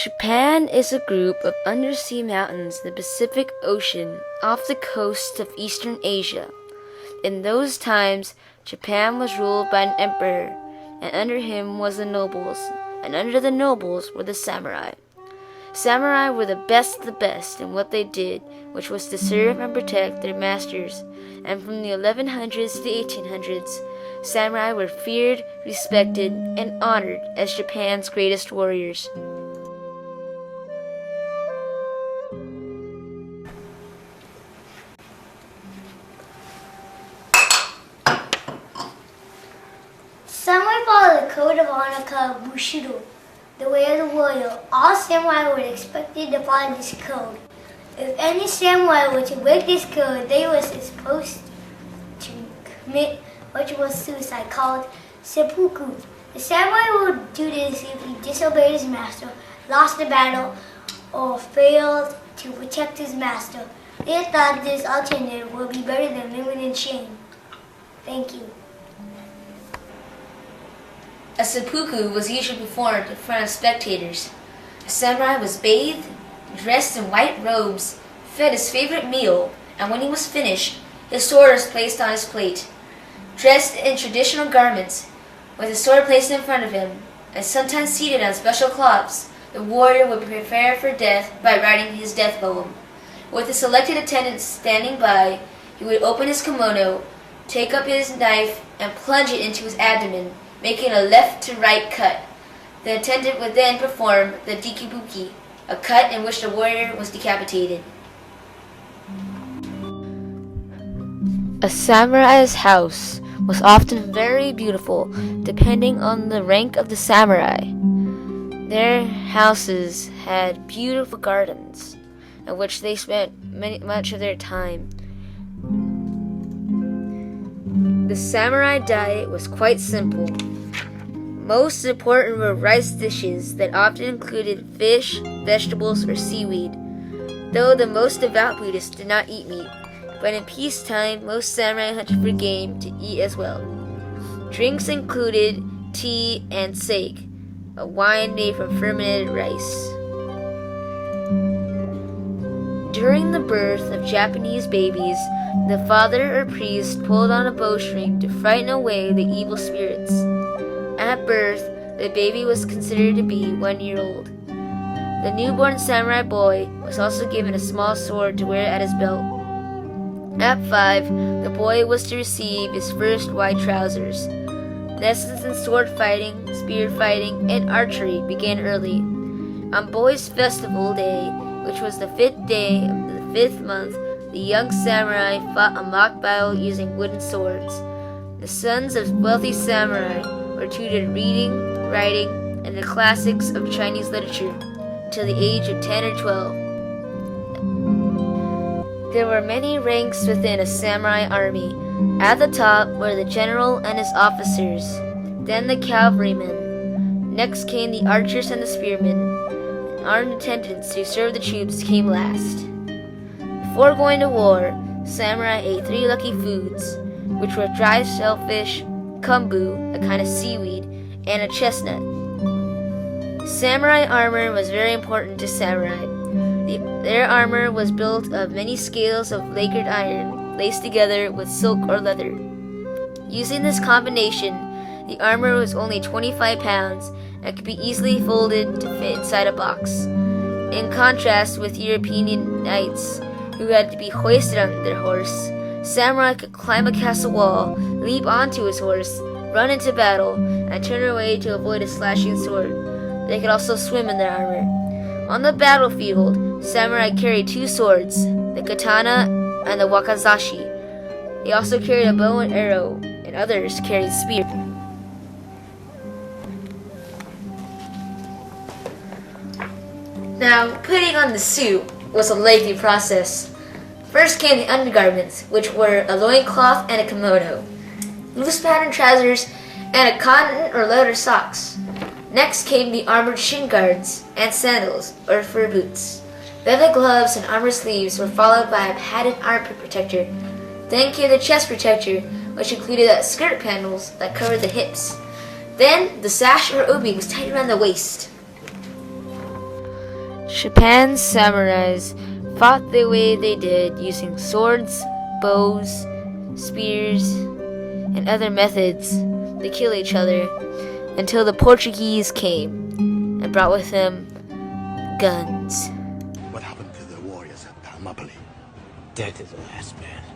Japan is a group of undersea mountains in the Pacific Ocean off the coast of Eastern Asia. In those times, Japan was ruled by an emperor, and under him was the nobles, and under the nobles were the samurai. Samurai were the best of the best in what they did, which was to serve and protect their masters, and from the 1100s to the 1800s, samurai were feared, respected, and honored as Japan's greatest warriors. Samurai follow the code of honor called Bushido, the way of the warrior. All samurai were expected to follow this code. If any samurai were to break this code, they were supposed to commit what was suicide, called seppuku. The samurai would do this if he disobeyed his master, lost the battle, or failed to protect his master. They thought this alternative would be better than living in shame. Thank you. A seppuku was usually performed in front of spectators. A samurai was bathed, dressed in white robes, fed his favorite meal, and when he was finished, his sword was placed on his plate. Dressed in traditional garments, with his sword placed in front of him, and sometimes seated on special cloths, the warrior would prepare for death by writing his death poem. With his selected attendants standing by, he would open his kimono, take up his knife, and plunge it into his abdomen, making a left-to-right cut. The attendant would then perform the dikibuki, a cut in which the warrior was decapitated. A samurai's house was often very beautiful, depending on the rank of the samurai. Their houses had beautiful gardens, in which they spent much of their time. The samurai diet was quite simple. Most important were rice dishes that often included fish, vegetables, or seaweed, though the most devout Buddhists did not eat meat, but in peacetime most samurai hunted for game to eat as well. Drinks included tea and sake, a wine made from fermented rice. During the birth of Japanese babies, the father or priest pulled on a bowstring to frighten away the evil spirits. At birth, the baby was considered to be 1 year old. The newborn samurai boy was also given a small sword to wear at his belt. At 5, the boy was to receive his first white trousers. Lessons in sword fighting, spear fighting, and archery began early. On Boys' Festival Day, which was the 5th day of the 5th month, the young samurai fought a mock battle using wooden swords. The sons of wealthy samurai were tutored reading, writing, and the classics of Chinese literature until the age of 10 or 12. There were many ranks within a samurai army. At the top were the general and his officers, then the cavalrymen. Next came the archers and the spearmen. Armed attendants who served the troops came last. Before going to war, samurai ate 3 lucky foods, which were dry shellfish, kombu, a kind of seaweed, and a chestnut. Samurai armor was very important to samurai. Their armor was built of many scales of lacquered iron, laced together with silk or leather. Using this combination, the armor was only 25 pounds and could be easily folded to fit inside a box. In contrast with European knights, who had to be hoisted on their horse, samurai could climb a castle wall, leap onto his horse, run into battle, and turn away to avoid a slashing sword. They could also swim in their armor. On the battlefield, samurai carried 2 swords, the katana and the wakizashi. They also carried a bow and arrow, and others carried spears. Now, putting on the suit was a lengthy process. First came the undergarments, which were a loincloth and a kimono, loose pattern trousers, and a cotton or leather socks. Next came the armored shin guards and sandals, or fur boots. Then the gloves and armor sleeves were followed by a padded armpit protector. Then came the chest protector, which included skirt panels that covered the hips. Then the sash or obi was tied around the waist. Japan's samurais fought the way they did using swords, bows, spears, and other methods to kill each other until the Portuguese came and brought with them guns. What happened to the warriors at Thermopylae? Dead to the last man.